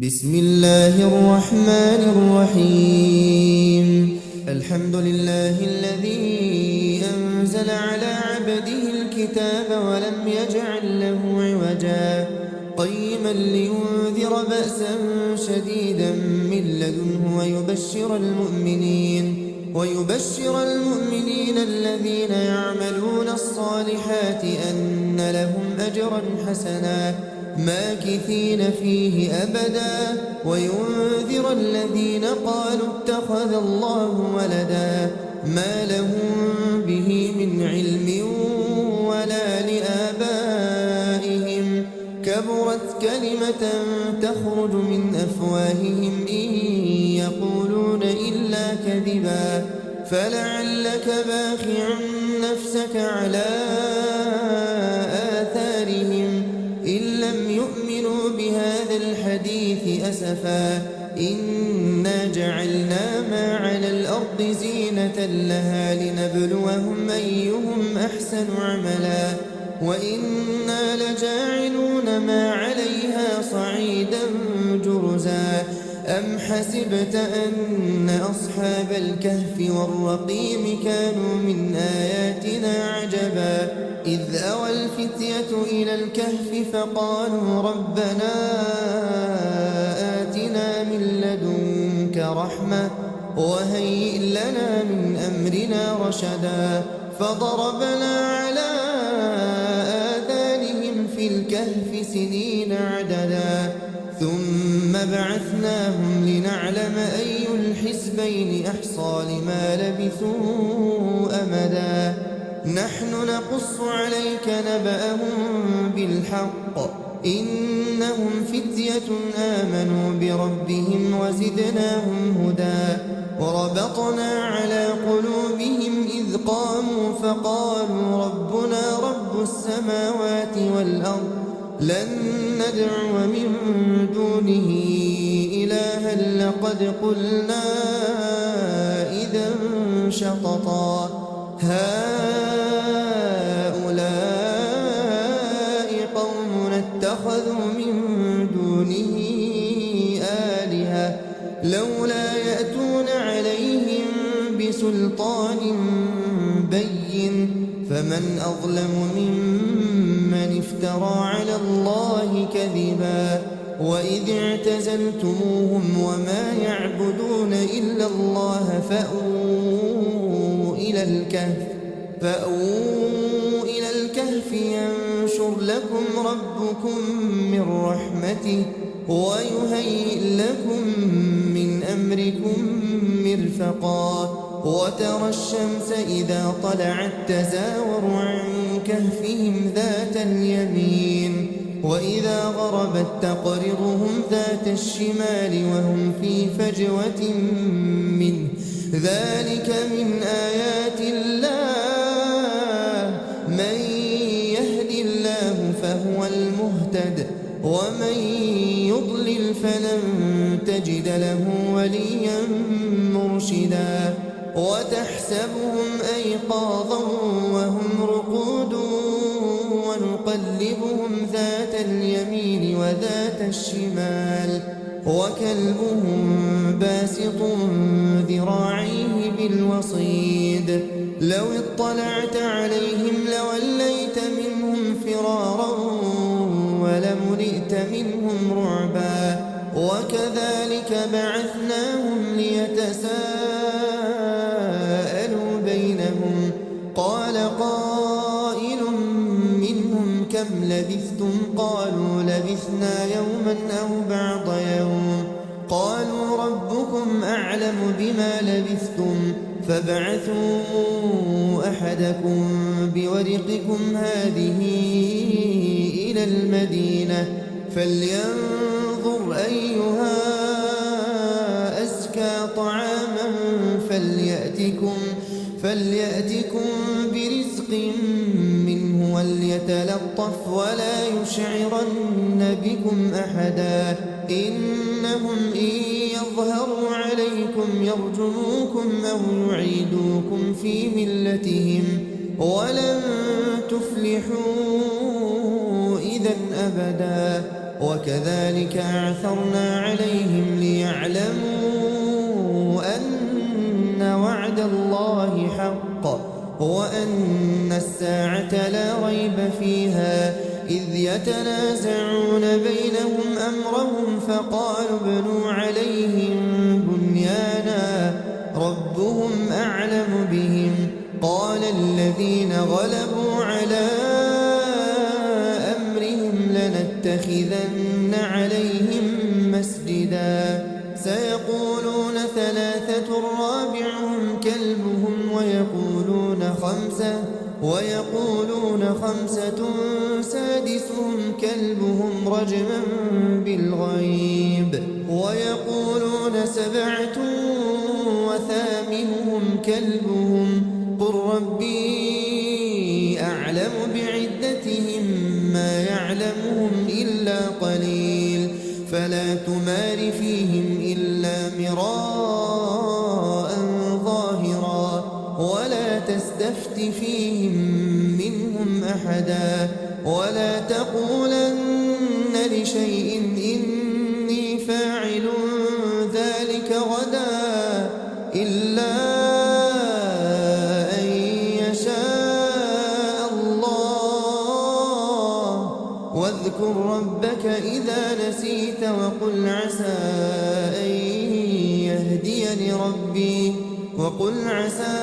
بسم الله الرحمن الرحيم. الحمد لله الذي أنزل على عبده الكتاب ولم يجعل له عوجا قيما لينذر بأسا شديدا من لدنه ويبشر المؤمنين الذين يعملون الصالحات أن لهم أجرا حسنا ماكثين فيه أبدا وينذر الذين قالوا اتخذ الله ولدا ما لهم به من علم ولا لآبائهم كبرت كلمة تخرج من أفواههم إن يقولون إلا كذبا فلعلك باخع نفسك على آثارهم إن لم يؤمنوا بهذا الحديث أسفا إنا جعلنا ما على الأرض زينة لها لنبلوهم أيهم أحسن عملا وإنا لجاعلون ما عليها صعيدا جرزا أم حسبت أن أصحاب الكهف والرقيم كانوا من آياتنا عجبا إذ أوى الفتية إلى الكهف فقالوا ربنا آتنا من لدنك رحمة وهيئ لنا من أمرنا رشدا فضربنا على آذانهم في الكهف سنين عددا ثم بعثناهم لنعلم أي الحزبين أحصى لما لبثوا أمدا نحن نقص عليك نبأهم بالحق إنهم فتية آمنوا بربهم وزدناهم هدى وربطنا على قلوبهم إذ قاموا فقالوا ربنا رب السماوات والأرض لن ندعو من دونه إلها لقد قلنا إذا شططا هؤلاء قومنا اتخذوا من دونه آلهة لولا يأتون عليهم بسلطان بين فمن أظلم ممن افترى على الله كذبا وإذ اعتزلتموهم وما يعبدون إلا الله فأووا إلى الكهف ينشر لكم ربكم من رحمته ويهيئ لكم من أمركم مرفقا وترى الشمس إذا طلعت تزاور عن كهفهم ذات اليمين وإذا غربت تقرضهم ذات الشمال وهم في فجوة منه ذلك من آيات الله من يهد الله فهو المهتد ومن يضلل فلن تجد له وليا مرشدا وتحسبهم أيقاظا وهم رقود ونقلبهم ذات اليمين وذات الشمال وكلبهم باسط ذراعيه بالوصيد لو اطلعت عليهم لوليت منهم فرارا ولملئت منهم رعبا وكذلك بعثناهم ليتساءلوا بينهم قال قائل منهم كم لبثتم قالوا لبثنا يوما أو بعض يوم قالوا ربكم أعلم بما لبثتم فابعثوا أحدكم بورقكم هذه إلى المدينة فلينظر أيها أزكى طعاما فليأتكم برزق منه وليتلطف ولا يشعرن بكم أحدا إنهم إن يظهروا عليكم يرجموكم أو يعيدوكم في ملتهم ولن تفلحوا إذا أبدا وكذلك أعثرنا عليهم ليعلموا أن وعد الله حق وأن الساعة لا ريب فيها إذ يتنازعون بينهم أمرهم فقالوا ابنوا عليهم بنيانا ربهم أعلم بهم قال الذين غلبوا على أمرهم لنتخذن عليهم مسجدا سيقولون ثلاثة رابعهم كلبهم ويقولون خمسة سادسهم كلبهم رجما بالغيب ويقولون سبعة وثامنهم كلبهم قل ربي أعلم بعدتهم ما يعلمهم إلا قليل فلا تمار فيهم إلا مراء ظاهرا ولا تستفت فيهم منهم أحدا ولا تقولن لشيء إني فاعل ذلك غدا إلا أن يشاء الله واذكر ربك إذا نسيت وقل عسى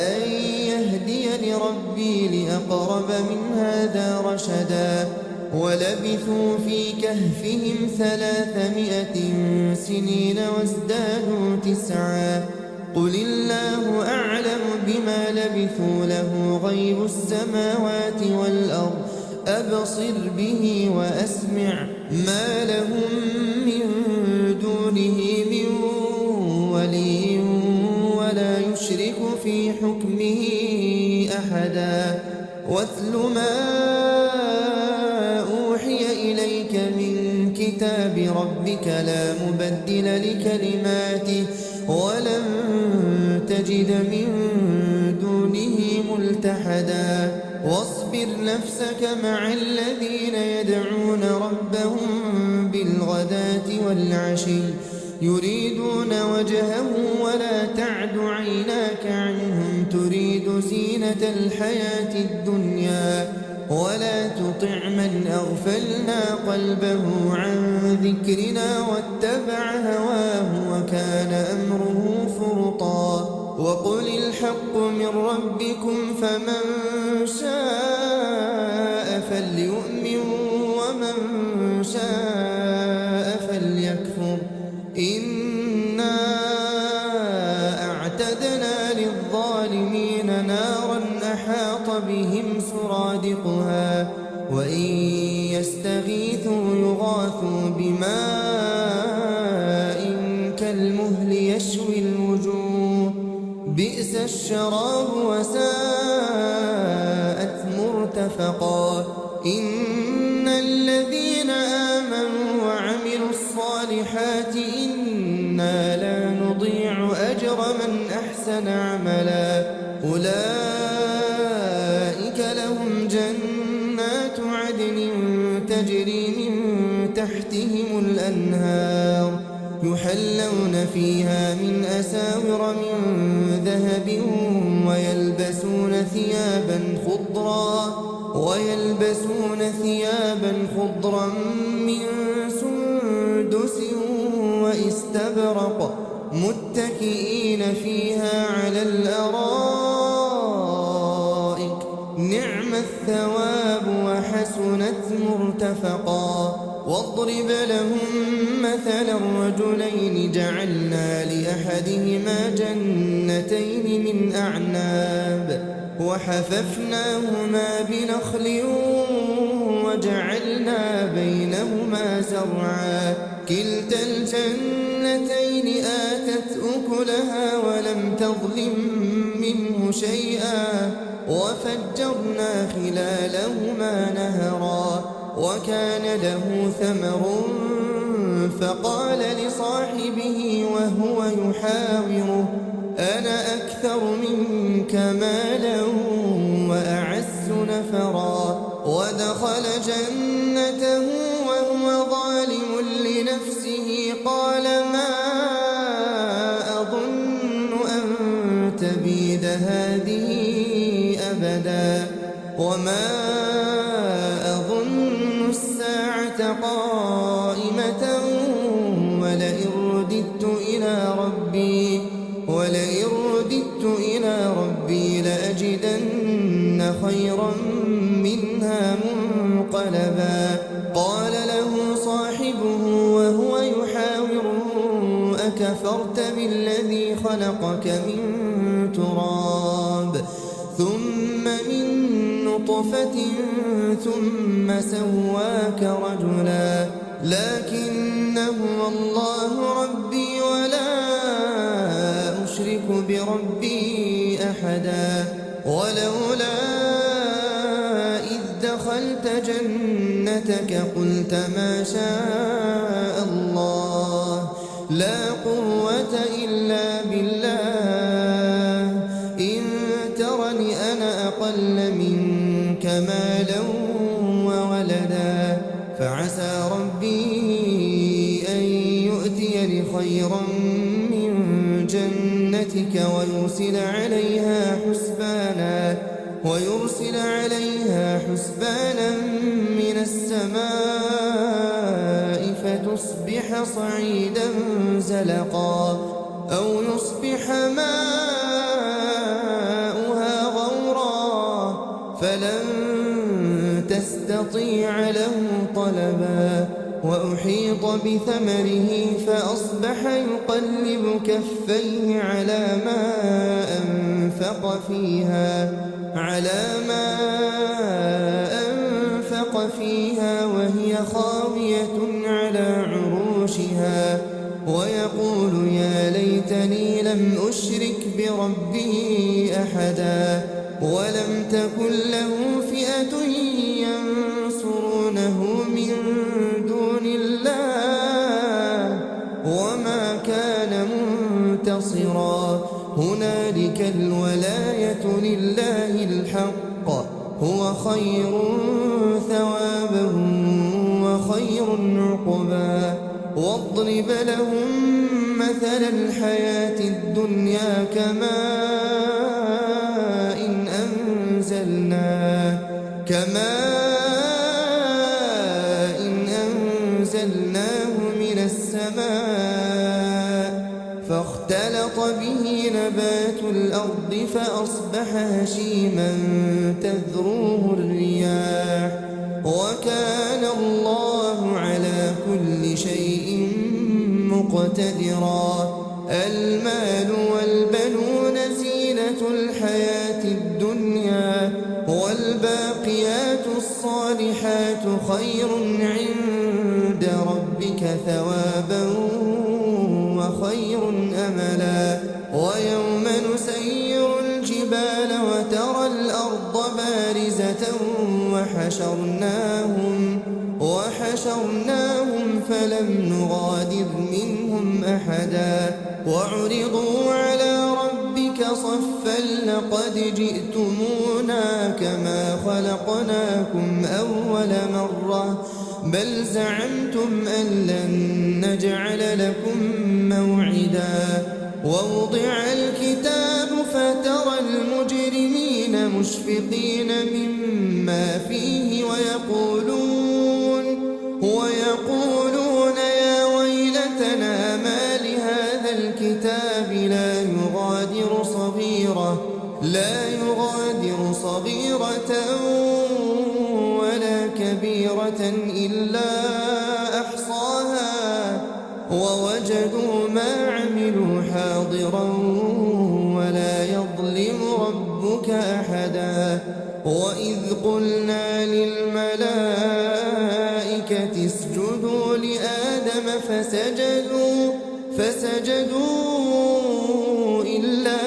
أن يهديني ربي لأقرب من هذا رشدا ولبثوا في كهفهم 300 سنين وازدادوا 9 قل الله أعلم بما لبثوا له غيب السماوات والأرض أبصر به وأسمع ما لهم من دونه من ولي ولا يشرك في حكمه أحدا واتل ما أوحي إليك من كتاب ربك لا مبدل لكلماته ولن تجد من دونه ملتحدا واصبر نفسك مع الذين يدعون ربهم بالغداة والعشي يريدون وجهه ولا تعد عيناك عنهم تريد زينة الحياة الدنيا ولا تطع من أغفلنا قلبه عن ذكرنا واتبع هواه وكان أمره فرطا وقل الحق من ربكم فمن شاء فليؤمن ومن شاء فليكفر إنا أعتدنا للظالمين نارا أحاط بهم سرادقها وإن يستغيثوا يغاثوا بماء كالمهل يشوي الوجوه بئس الشراب وساءت مرتفقا إن الذين آمنوا وعملوا الصالحات إنا لا نضيع أجر من أحسن عملا أولئك لهم جنات عدن تجري من تحتهم الأنهار يحلون فيها من أساور من ذهب ويلبسون ثيابا خضرا من سندس واستبرق متكئين فيها على الأرائك نعم الثواب وحسنت مرتفقا واضرب لهم مثلا رجلين جعلنا لأحدهما جنتين من أعناب وحففناهما بنخل وجعلنا بينهما زرعا كلتا الجنتين آتت أكلها ولم تظلم منه شيئا وفجرنا خلالهما نهرا وكان له ثمر فقال لصاحبه وهو يحاوره أنا أكثر منك مالا وأعز نفرا ودخل جنته لنفسه قال ما أظن أن تبيد هذه أبدا وما أظن الساعة قائمة ولئن رددت إلى ربي لأجدن خيرا منها منقلبا قال له صاحبه وهو يحاوره أكفرت بالذي خلقك من تراب ثم من نطفة ثم سواك رجلا لكن هو الله ربي ولا أشرك بربي أحدا ولولا إذ دخلت جنتك قلت ما شاء الله لا قوة إلا بالله إن ترني أنا أقل منك مالا وولدا فعسى ربي أن يؤتيني خيرا من جنتك ويرسل عليها حسبانا من السماء فتصبح صعيدا زلقا أو يصبح ماؤها غورا فلن تستطيع له طلبا وأحيط بثمره فأصبح يقلب كفيه على ما أنفق فيها وهي خاوية على عروشها ويقول يا ليتني لم أشرك بربي أحدا ولم تكن له فئة ينصرونه من دون الله وما كان منتصرا هنالك الولاية لله الحق هو خير ثوابا وخير عقبا واضرب لهم مثل الحياة الدنيا كماء أنزلناه من السماء فاختلط به نبات الأرض فأصبح هشيما تذروه الرياح وكان الله على كل شيء مقتدرا المال والبنون زينة الحياة الدنيا والباقيات الصالحات خير عند ربك ثوابا وخير أملا ويوم نسير الجبال وترى الأرض بارزة وحشرناهم فلم نغادر منهم أحدا وعرضوا على ربك صفا لقد جئتمونا كما خلقناكم أول مرة بل زعمتم أن لن نجعل لكم موعدا ووضع الكتاب فترى المجرمين مشفقين مما فيه ويقولون يا ويلتنا ما لهذا الكتاب لا يغادر صغيرة ولا كبيرة إلا أحصاها ووجدوا ما عملوا حاضرا ولا يظلم ربك أحدا وإذ قلنا للملائكة اسجدوا لآدم فسجدوا إلا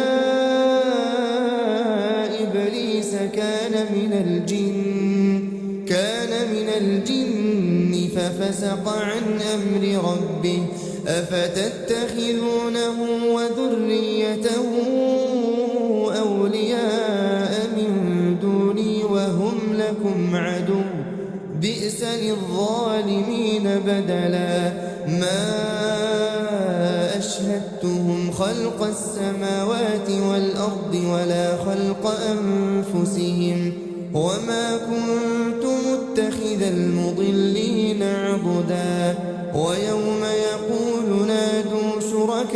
إبليس كان من الجن ففسق عن أمر ربه أفتتخذونه وذريته أولياء من دوني وهم لكم عدو بئس للظالمين بدلا خلق السماوات والأرض ولا خلق أنفسهم وما كنت متخذ المضلين عضدا ويوم يقول نادوا شركائي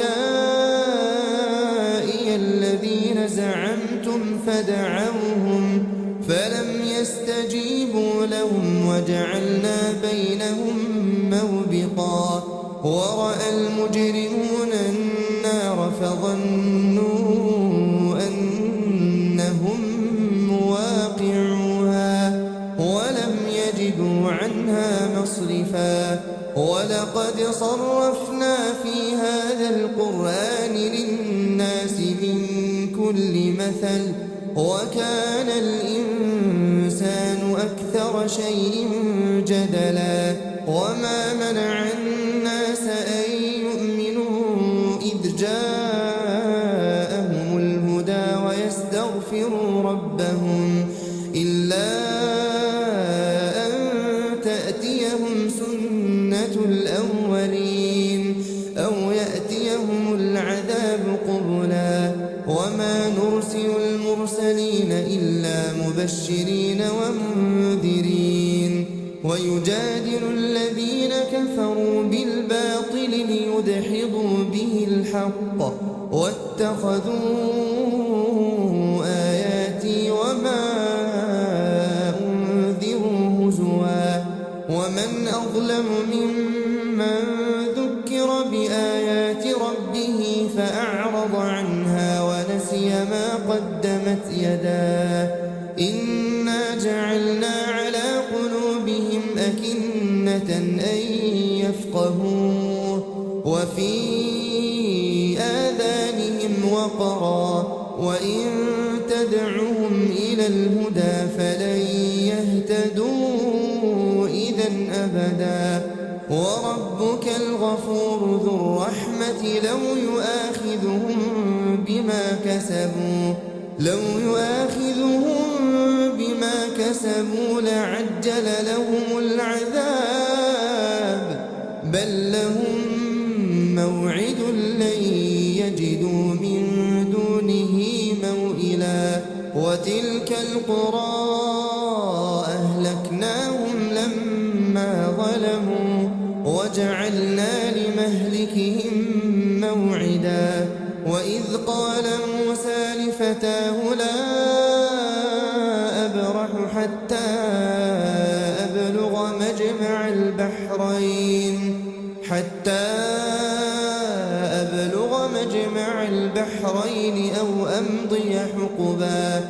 الذين زعمتم فدعوهم فلم يستجيبوا لهم وجعلنا بينهم موبقا ورأى المجرمون النار فظنوا أنهم مواقعوها ولم يجدوا عنها مصرفا ولقد صرفنا في هذا القرآن للناس من كل مثل وكان الإنسان أكثر شيء جدلا وما منع الناس أن يؤمنوا إذ جاءهم الهدى ويستغفروا ربهم إلا أن تأتيهم سنة الأولين أو يأتيهم العذاب قبلا وما نرسل المرسلين إلا مبشرين ومنذرين ويجادل الذين كفروا بالباطل ليدحضوا به الحق واتخذوا آياتي وما أنذروا هزوا ومن أظلم ممن ذكر بآيات ربه فأعرض عنها ونسي ما قدمت يداه إنا جعلنا على قلوبهم أكنة أن يفقهوه وفي آذانهم وقرا وإن تدعهم إلى الهدى فلن يهتدوا إذا أبدا وربك الغفور ذو الرحمة لو يؤاخذهم بما كسبوا لعجل لهم العذاب بل لهم موعد لن يجدوا من دونه موئلا وتلك القرى أهلكناهم لما ظلموا وجعلنا لمهلكهم موعدا وإذ قال موسى لفتاه لا أبرح حتى أبلغ مجمع البحرين أو أمضي حقبا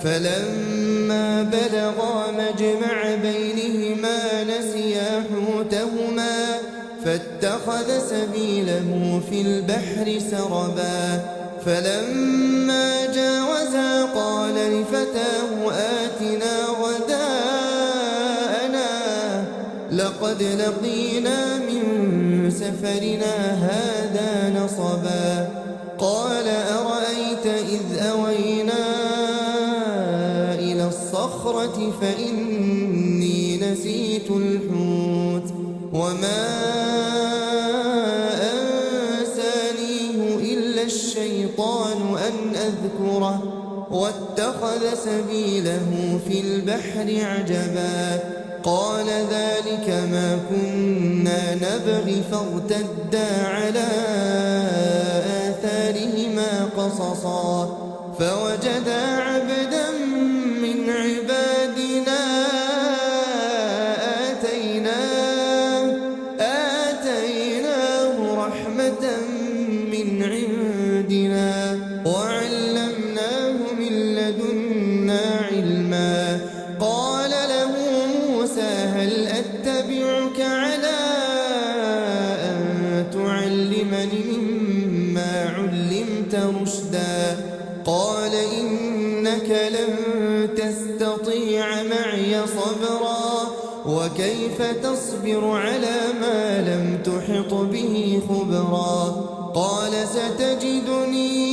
فلما بلغا مجمع بينهما نسيا حوتهما فاتخذ سبيله في البحر سربا فلما جاوزا قال لفتاه آتنا غداءنا لقد لقينا من سفرنا هذا نصبا قال أرأيت إذ أوينا إلى الصخرة فإني نسيت الحوت وما أنسانيه إلا الشيطان أن أذكره واتخذ سبيله في البحر عجبا قال ذلك ما كنا نبغي فارتدا على آثارهما قصصا فوجدا عبدا من عبادنا آتيناه رحمة من عندنا وعلمناه من لدنا علما قال له موسى هل أتبعك على أن تعلمني مما علمت رشدا قال إنك لن تستطيع معي صبرا وكيف تصبر على ما لم تحط به خبرا قال ستجدني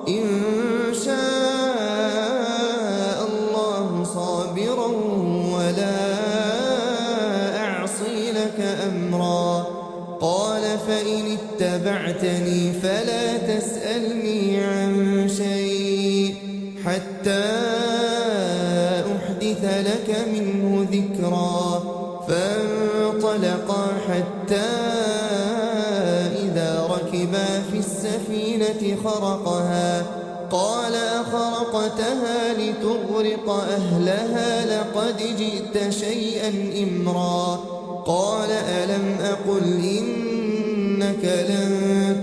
إن شاء الله صابرا ولا أعصي لك أمرا اتبعتني فلا تسألني عن شيء حتى أحدث لك منه ذكرا. فانطلقا حتى إذا ركبا في السفينة خرقها قال أخرقتها لتغرق أهلها لقد جئت شيئا إمرا. قال ألم أقل إنك لن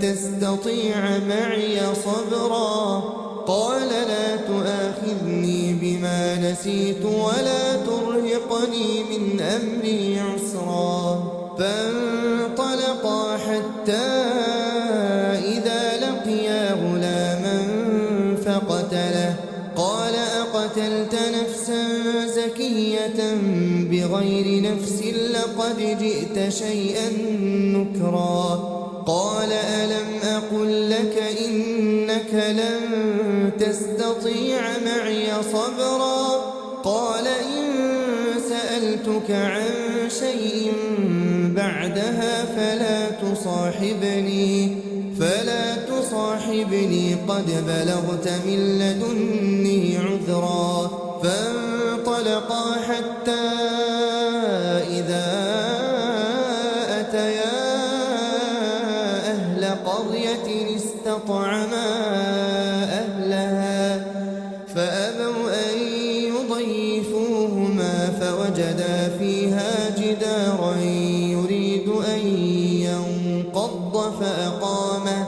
تستطيع معي صبرا. قال لا تؤاخذني بما نسيت ولا ترهقني من أمري عسرا. فانطلقا حتى إذا لقيا غلاما فقتله قال أقتلت نفسا زكية بغير نفس لقد جئت شيئا نكرا. قال ألم أقل لك إنك لن تستطيع معي صبرا. قال إن سألتك عن شيء بعدها فلا تصاحبني قد بلغت من لدني عذرا. فانطلقا حتى إذا أتيا أهل قرية استطعما أهلها فأبوا أن يضيفوهما فوجدا فيها جدارا يريد أن ينقض فأقامه.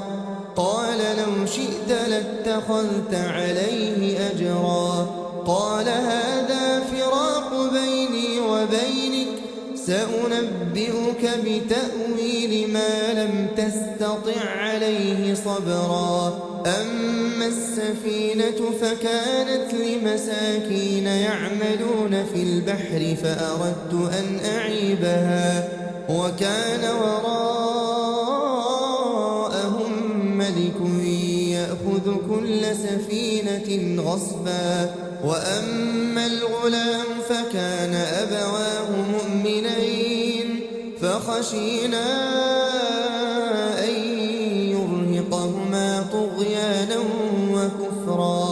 قال لو شئت لاتخذت عليه أجرا. قال هذا فراق بيني وبينك سأنبئك بتأويل ما لم تستطع عليه صبرا. أما السفينة فكانت لمساكين يعملون في البحر فأردت أن أعيبها وكان وراءهم ملك يأخذ كل سفينة غصبا. وأما الغلام فكان أبواه مؤمنين فخشينا أن يرهقهما طغيانا وكفرا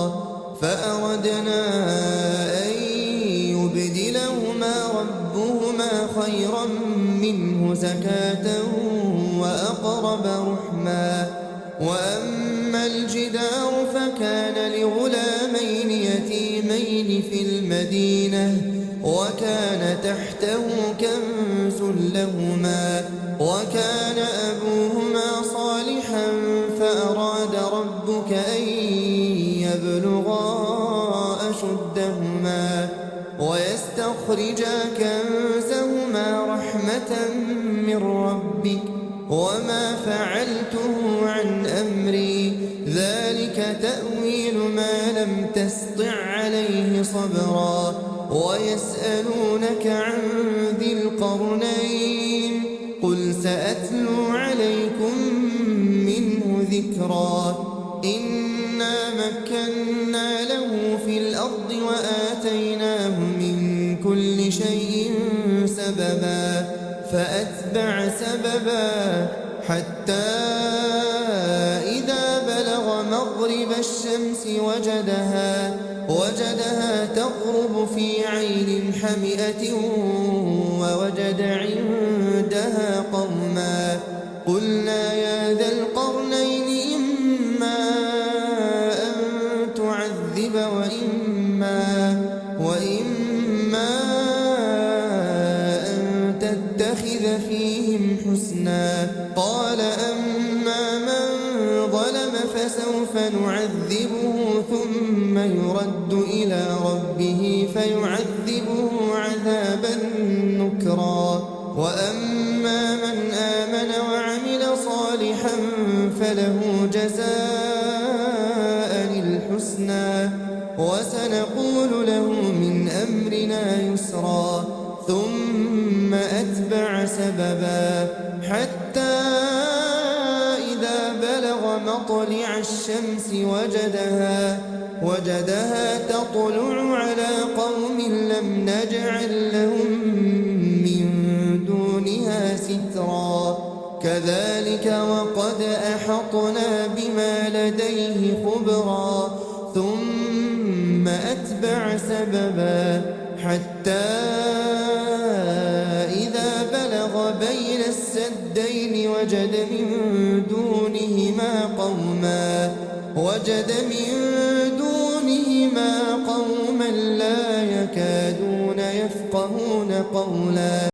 فأردنا أن يبدلهما ربهما خيرا منه زكاة وأقرب رحما. وأما الجدار فكان لغلامين يتيمين في المدينة وكان تحته كنز لهما وكان أبوهما صالحا فأراد ربك أن يبلغا أشدهما ويستخرجا كنزهما رحمة من ربك وما فعلته عن أمري ذلك تأويل ما لم تسطع عليه صبرا. ويسألونك عن ذي القرنين قل سأتلو عليكم منه ذكرا. إنا مكنا له في الأرض وآتيناه من كل شيء سببا فأتبع سببا حتى إذا بلغ مغرب الشمس وجدها تغرب في عين حمئة ووجد عندها قوما. قلنا يا ذا القرنين إما أن تعذب وإما أن تتخذ فيهم حسنا. قال أما من ظلم فسوف نعذبه ثم يرد إلى ربه فيعذبه عذابا نكرا. وأما من آمن وعمل صالحا فله جزاء الحسنى وسنقول له من أمرنا يسرا. ثم أتبع سببا حتى إذا بلغ مطلع الشمس وجدها تطلع على قوم لم نجعل لهم من دونها سترا. كذلك كذلك وقد أحطنا بما لديه خبرا ثم أتبع سببا حتى إذا بلغ بين السدين وجد من دونهما قوما لا يكادون يفقهون قولا